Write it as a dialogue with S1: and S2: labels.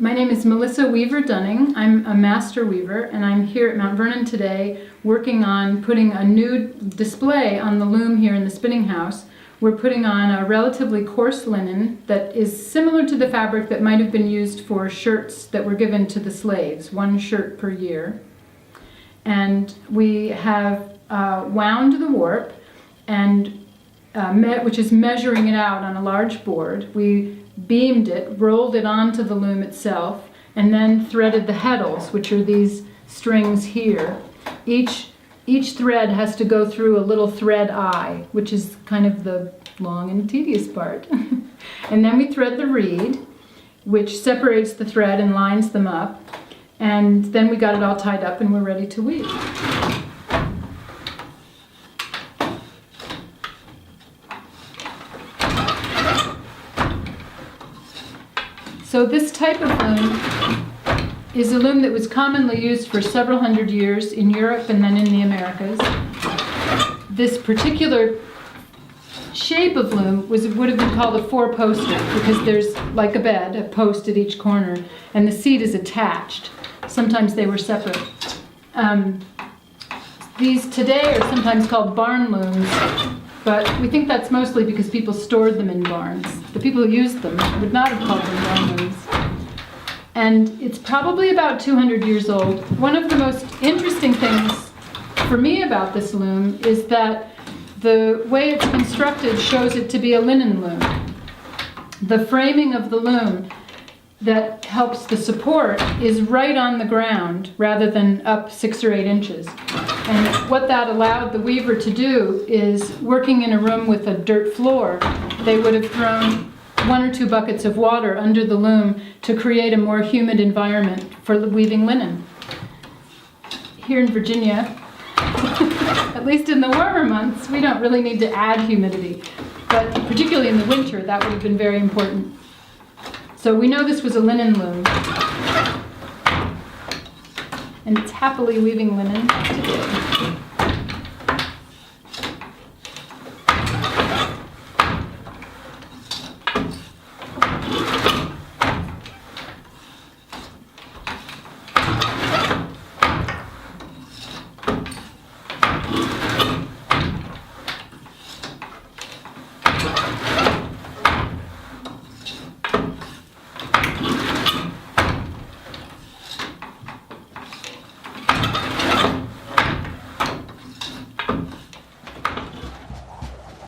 S1: My name is Melissa Weaver Dunning. I'm a master weaver, and I'm here at Mount Vernon today working on putting a new display on the loom here in the spinning house. We're putting on a relatively coarse linen that is similar to the fabric that might have been used for shirts that were given to the slaves, 1 shirt per year. And we have wound the warp, and which is measuring it out on a large board. We beamed it, rolled it onto the loom itself, and then threaded the heddles, which are these strings here. Each thread has to go through a little thread eye, which is kind of the long and tedious part. And then we thread the reed, which separates the thread and lines them up. And then we got it all tied up and we're ready to weave. So this type of loom is a loom that was commonly used for several hundred years in Europe and then in the Americas. This particular shape of loom would have been called a 4-poster because there's, like a bed, a post at each corner, and the seat is attached. Sometimes they were separate. These today are sometimes called barn looms, but we think that's mostly because people stored them in barns. The people who used them would not have called them barn looms. And it's probably about 200 years old. One of the most interesting things for me about this loom is that the way it's constructed shows it to be a linen loom. The framing of the loom that helps the support is right on the ground rather than up 6 or 8 inches. And what that allowed the weaver to do is, working in a room with a dirt floor, they would have thrown 1 or 2 buckets of water under the loom to create a more humid environment for weaving linen. Here in Virginia, at least in the warmer months, we don't really need to add humidity, but particularly in the winter, that would have been very important. So we know this was a linen loom, and it's happily weaving linen today.